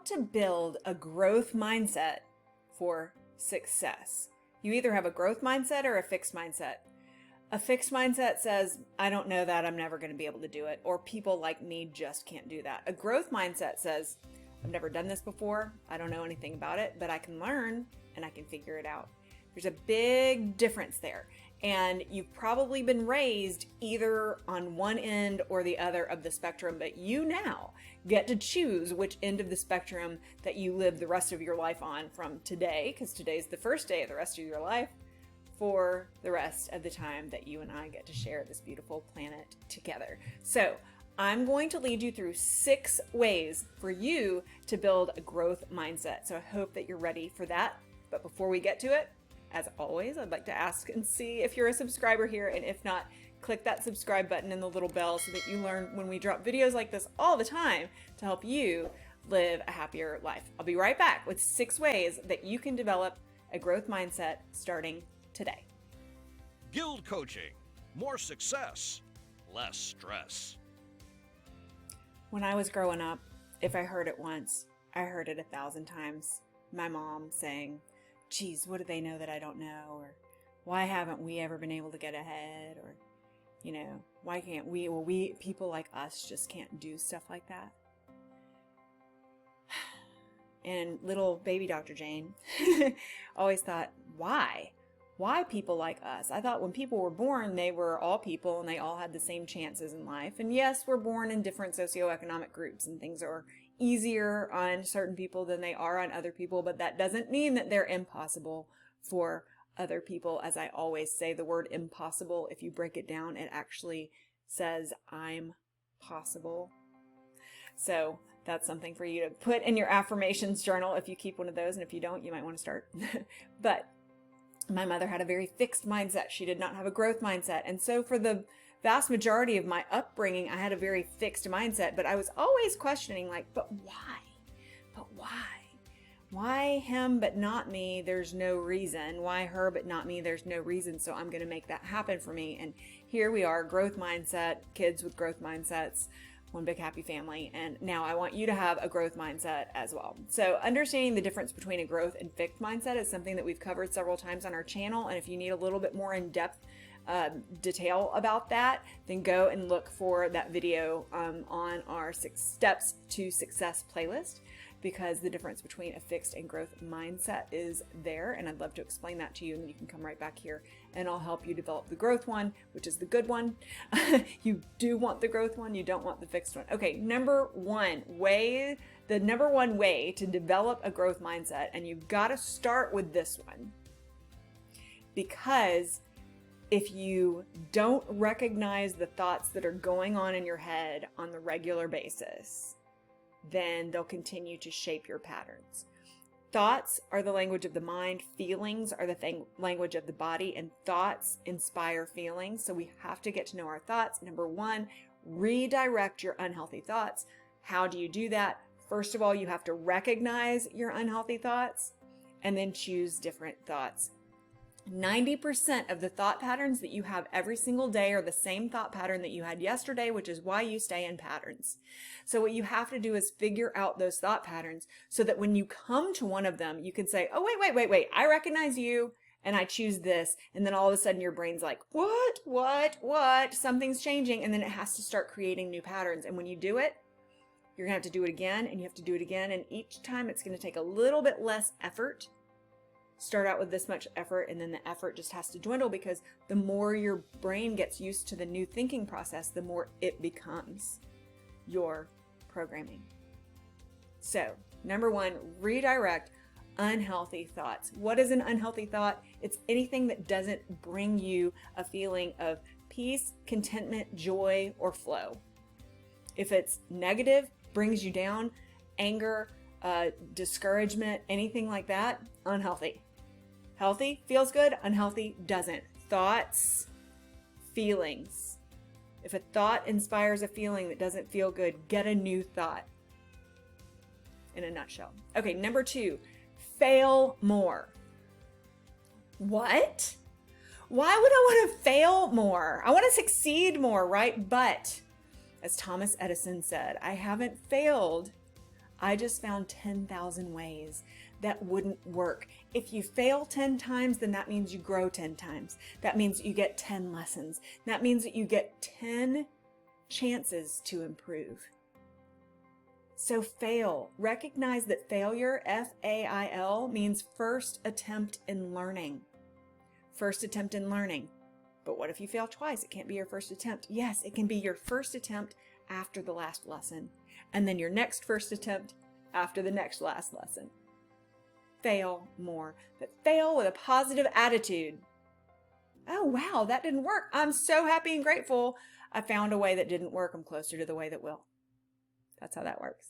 to build a growth mindset for success. You either have a growth mindset or a fixed mindset. A fixed mindset says, I don't know that, I'm never going to be able to do it, or people like me just can't do that. A growth mindset says, I've never done this before, I don't know anything about it, but I can learn and I can figure it out. There's a big difference there. And you've probably been raised either on one end or the other of the spectrum, but you now get to choose which end of the spectrum that you live the rest of your life on from today, because today's the first day of the rest of your life, for the rest of the time that you and I get to share this beautiful planet together. So I'm going to lead you through 6 ways for you to build a growth mindset. So I hope that you're ready for that. But before we get to it, as always, I'd like to ask and see if you're a subscriber here, and if not, click that subscribe button and the little bell so that you learn when we drop videos like this all the time to help you live a happier life. I'll be right back with 6 ways that you can develop a growth mindset starting today. GILD Coaching. More success, less stress. When I was growing up, if I heard it once, I heard it 1,000 times. My mom saying, geez, what do they know that I don't know? Or why haven't we ever been able to get ahead? Or, you know, why can't we? Well, people like us just can't do stuff like that. And little baby Dr. Jane always thought, why? Why people like us? I thought when people were born, they were all people and they all had the same chances in life. And yes, we're born in different socioeconomic groups and things are easier on certain people than they are on other people, but that doesn't mean that they're impossible for other people. As I always say, the word impossible, if you break it down, it actually says I'm possible. So that's something for you to put in your affirmations journal if you keep one of those, and if you don't, you might want to start. But my mother had a very fixed mindset. She did not have a growth mindset. And so for the vast majority of my upbringing, I had a very fixed mindset, but I was always questioning, like, but why? But why? Why him but not me? There's no reason. Why her but not me? There's no reason. So I'm going to make that happen for me. And here we are, growth mindset, kids with growth mindsets, one big happy family. And now I want you to have a growth mindset as well. So understanding the difference between a growth and fixed mindset is something that we've covered several times on our channel. And if you need a little bit more in-depth detail about that, then go and look for that video on our 6 Steps to Success playlist, because the difference between a fixed and growth mindset is there. And I'd love to explain that to you. And then you can come right back here and I'll help you develop the growth one, which is the good one. You do want the growth one. You don't want the fixed one. Okay. The number one way to develop a growth mindset, and you've got to start with this one, because if you don't recognize the thoughts that are going on in your head on the regular basis, then they'll continue to shape your patterns. Thoughts are the language of the mind. Feelings are the language of the body, and thoughts inspire feelings. So we have to get to know our thoughts. Number 1, redirect your unhealthy thoughts. How do you do that? First of all, you have to recognize your unhealthy thoughts and then choose different thoughts. 90% of the thought patterns that you have every single day are the same thought pattern that you had yesterday, which is why you stay in patterns. So what you have to do is figure out those thought patterns so that when you come to one of them, you can say, oh, wait, I recognize you and I choose this. And then all of a sudden your brain's like, what? Something's changing. And then it has to start creating new patterns. And when you do it, you're going to have to do it again, and you have to do it again. And each time it's going to take a little bit less effort. Start out with this much effort, and then the effort just has to dwindle, because the more your brain gets used to the new thinking process, the more it becomes your programming. So, number 1, redirect unhealthy thoughts. What is an unhealthy thought? It's anything that doesn't bring you a feeling of peace, contentment, joy, or flow. If it's negative, brings you down, anger, discouragement, anything like that, unhealthy. Healthy feels good, unhealthy doesn't. Thoughts, feelings. If a thought inspires a feeling that doesn't feel good, get a new thought. In a nutshell. Okay, number 2, fail more. What? Why would I want to fail more? I want to succeed more, right? But as Thomas Edison said, I haven't failed. I just found 10,000 ways that wouldn't work. If you fail 10 times, then that means you grow 10 times. That means you get 10 lessons. That means that you get 10 chances to improve. So fail. Recognize that failure, F-A-I-L, means first attempt in learning. First attempt in learning. But what if you fail twice? It can't be your first attempt. Yes, it can be your first attempt after the last lesson. And then your next first attempt after the next last lesson. Fail more, but fail with a positive attitude. Oh, wow, that didn't work. I'm so happy and grateful. I found a way that didn't work. I'm closer to the way that will. That's how that works.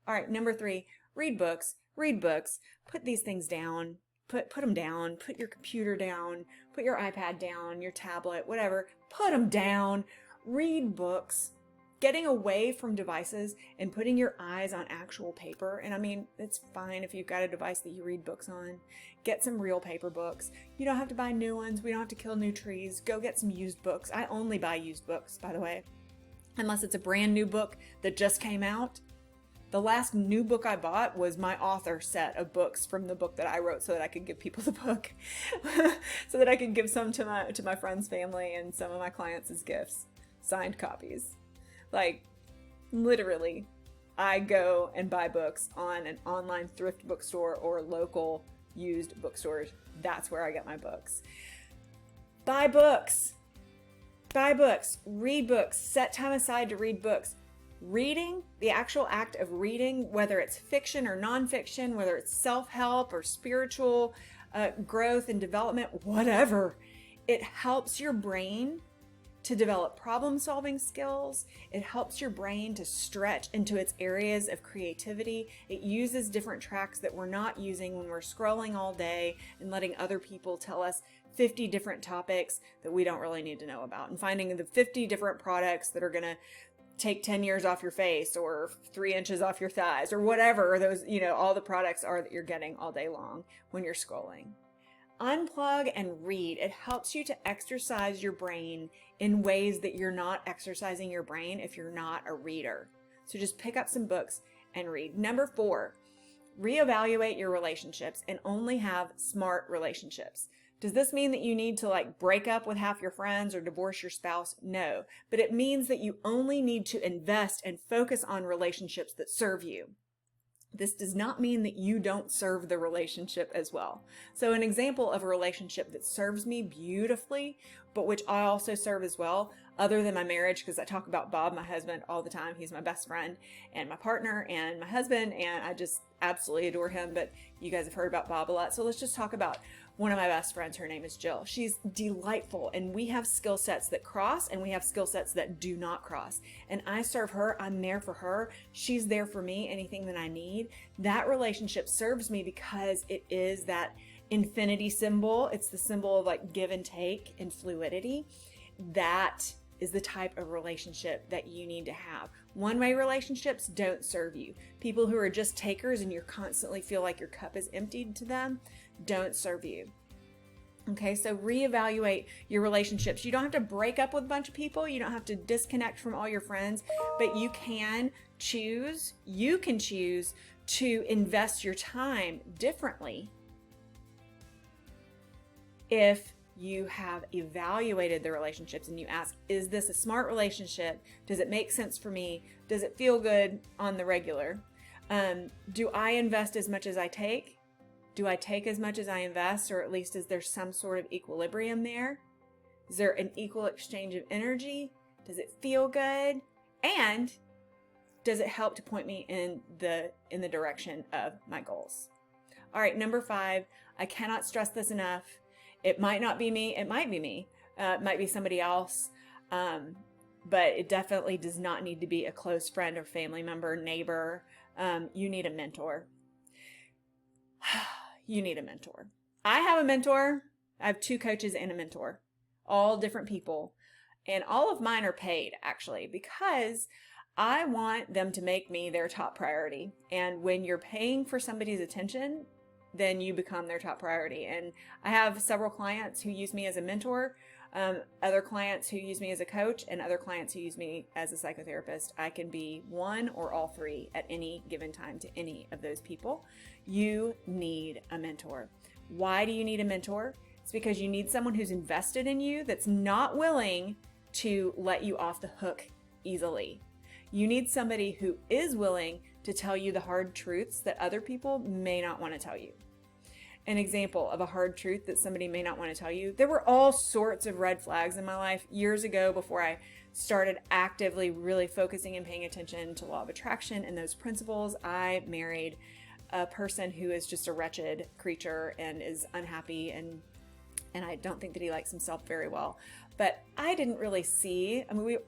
All right, number 3, read books. Read books. Put these things down. Put them down. Put your computer down. Put your iPad down, your tablet, whatever. Put them down. Read books. Getting away from devices and putting your eyes on actual paper. And I mean, it's fine if you've got a device that you read books on. Get some real paper books. You don't have to buy new ones. We don't have to kill new trees. Go get some used books. I only buy used books, by the way, unless it's a brand new book that just came out. The last new book I bought was my author set of books from the book that I wrote so that I could give people the book, so that I could give some to my friends, family, and some of my clients as gifts, signed copies. Like, literally, I go and buy books on an online thrift bookstore or local used bookstores. That's where I get my books. Buy books. Buy books. Read books. Set time aside to read books. Reading, the actual act of reading, whether it's fiction or nonfiction, whether it's self-help or spiritual growth and development, whatever, it helps your brain to develop problem-solving skills. It helps your brain to stretch into its areas of creativity. It uses different tracks that we're not using when we're scrolling all day and letting other people tell us 50 different topics that we don't really need to know about, and finding the 50 different products that are going to take 10 years off your face or 3 inches off your thighs or whatever those, all the products are that you're getting all day long when you're scrolling. Unplug and read. It helps you to exercise your brain in ways that you're not exercising your brain if you're not a reader. So just pick up some books and read. Number 4, reevaluate your relationships and only have smart relationships. Does this mean that you need to break up with half your friends or divorce your spouse? No, but it means that you only need to invest and focus on relationships that serve you. This does not mean that you don't serve the relationship as well. So an example of a relationship that serves me beautifully, but which I also serve as well, other than my marriage, because I talk about Bob, my husband, all the time. He's my best friend and my partner and my husband, and I just absolutely adore him, but you guys have heard about Bob a lot. So let's just talk about one of my best friends. Her name is Jill. She's delightful, and we have skill sets that cross and we have skill sets that do not cross. And I serve her. I'm there for her. She's there for me, anything that I need. That relationship serves me because it is that infinity symbol. It's the symbol of give and take and fluidity. That is the type of relationship that you need to have. One-way relationships don't serve you. People who are just takers and you constantly feel like your cup is emptied to them don't serve you. Okay, so reevaluate your relationships. You don't have to break up with a bunch of people. You don't have to disconnect from all your friends, but you can choose to invest your time differently if you have evaluated the relationships and you ask, is this a smart relationship? Does it make sense for me? Does it feel good on the regular? Do I invest as much as I take? Do I take as much as I invest, or at least is there some sort of equilibrium there? Is there an equal exchange of energy? Does it feel good? And does it help to point me in the direction of my goals? All right, number 5, I cannot stress this enough. It might not be me. It might be me. It might be somebody else. But it definitely does not need to be a close friend or family member, neighbor. You need a mentor. You need a mentor. I have a mentor. I have 2 coaches and a mentor, all different people. And all of mine are paid, actually, because I want them to make me their top priority. And when you're paying for somebody's attention, then you become their top priority. And I have several clients who use me as a mentor. Other clients who use me as a coach and other clients who use me as a psychotherapist, I can be one or all three at any given time to any of those people. You need a mentor. Why do you need a mentor? It's because you need someone who's invested in you that's not willing to let you off the hook easily. You need somebody who is willing to tell you the hard truths that other people may not want to tell you. An example of a hard truth that somebody may not want to tell you. There were all sorts of red flags in my life years ago before I started actively really focusing and paying attention to law of attraction and those principles. I married a person who is just a wretched creature and is unhappy, and I don't think that he likes himself very well. But I didn't really see,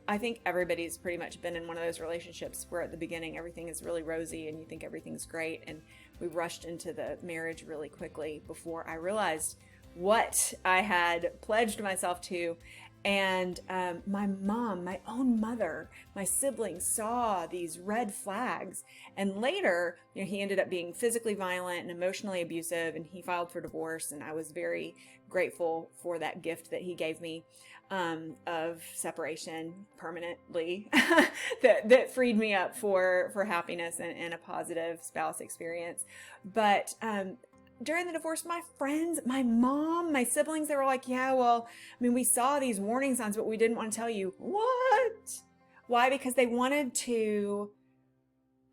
I think everybody's pretty much been in one of those relationships where at the beginning everything is really rosy and you think everything's great, and we rushed into the marriage really quickly before I realized what I had pledged myself to. And my mom, my own mother, my siblings saw these red flags. And later, he ended up being physically violent and emotionally abusive, and he filed for divorce. And I was very grateful for that gift that he gave me of separation permanently that freed me up for happiness and a positive spouse experience. But during the divorce, my friends, my mom, my siblings, they were like, yeah, well, we saw these warning signs, but we didn't want to tell you. What? Why? Because they wanted to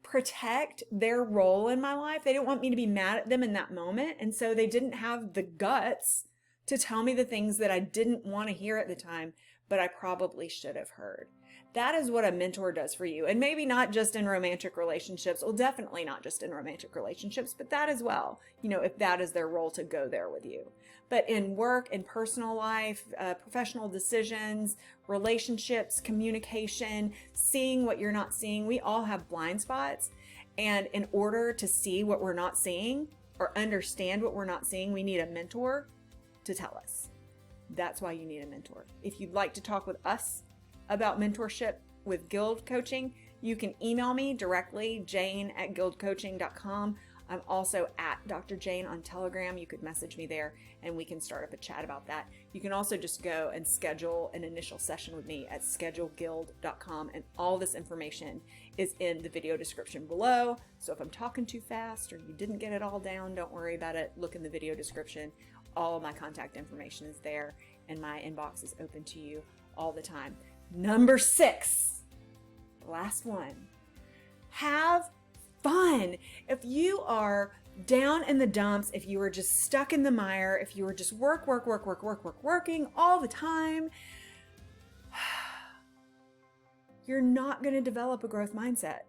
protect their role in my life. They didn't want me to be mad at them in that moment. And so they didn't have the guts to tell me the things that I didn't want to hear at the time, but I probably should have heard. That is what a mentor does for you. And maybe not just in romantic relationships. Well, definitely not just in romantic relationships, but that as well. If that is their role, to go there with you. But in work, in personal life, professional decisions, relationships, communication, seeing what you're not seeing, we all have blind spots. And in order to see what we're not seeing or understand what we're not seeing, we need a mentor to tell us. That's why you need a mentor. If you'd like to talk with us about mentorship with GILD Coaching, you can email me directly, jane@guildcoaching.com. I'm also at Dr. Jane on Telegram. You could message me there and we can start up a chat about that. You can also just go and schedule an initial session with me at scheduleguild.com, and all this information is in the video description below. So if I'm talking too fast or you didn't get it all down, don't worry about it. Look in the video description. All of my contact information is there, and my inbox is open to you all the time. Number 6, the last one, have fun. If you are down in the dumps, if you are just stuck in the mire, if you are just working all the time, you're not going to develop a growth mindset.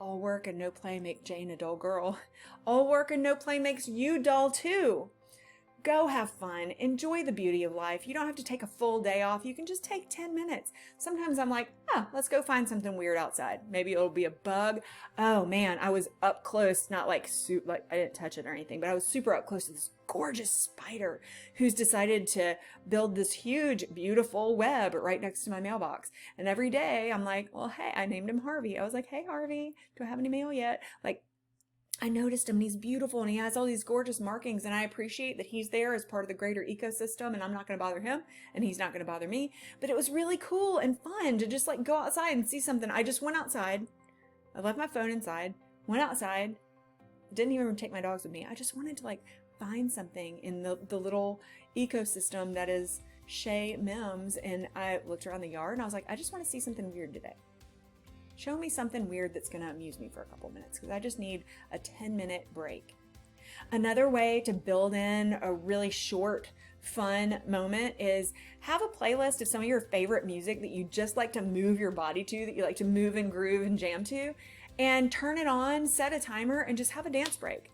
All work and no play make Jane a dull girl. All work and no play makes you dull too. Go have fun. Enjoy the beauty of life. You don't have to take a full day off. You can just take 10 minutes. Sometimes I'm like, let's go find something weird outside. Maybe it'll be a bug. Oh man, I was up close, not like I didn't touch it or anything, but I was super up close to this gorgeous spider who's decided to build this huge, beautiful web right next to my mailbox. And every day I'm like, well, hey, I named him Harvey. I was like, hey, Harvey, do I have any mail yet? I noticed him and he's beautiful and he has all these gorgeous markings, and I appreciate that he's there as part of the greater ecosystem, and I'm not going to bother him and he's not going to bother me. But it was really cool and fun to just go outside and see something. I just went outside. I left my phone inside, went outside, didn't even take my dogs with me. I just wanted to find something in the little ecosystem that is Shea Mims. And I looked around the yard and I was like, I just want to see something weird today. Show me something weird that's going to amuse me for a couple minutes, because I just need a 10-minute break. Another way to build in a really short, fun moment is have a playlist of some of your favorite music that you just like to move your body to, that you like to move and groove and jam to, and turn it on, set a timer, and just have a dance break.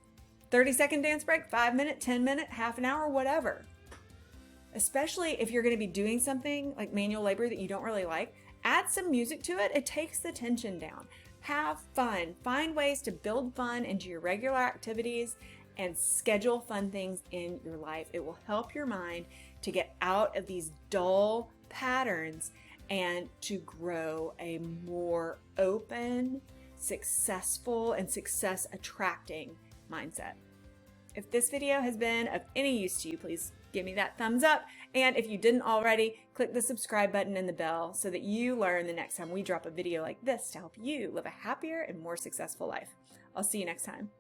30-second dance break, 5-minute, 10-minute, half an hour, whatever. Especially if you're going to be doing something like manual labor that you don't really like, add some music to it. It takes the tension down. Have fun. Find ways to build fun into your regular activities and schedule fun things in your life. It will help your mind to get out of these dull patterns and to grow a more open, successful, and success attracting mindset. If this video has been of any use to you, please give me that thumbs up. And if you didn't already, click the subscribe button and the bell so that you learn the next time we drop a video like this to help you live a happier and more successful life. I'll see you next time.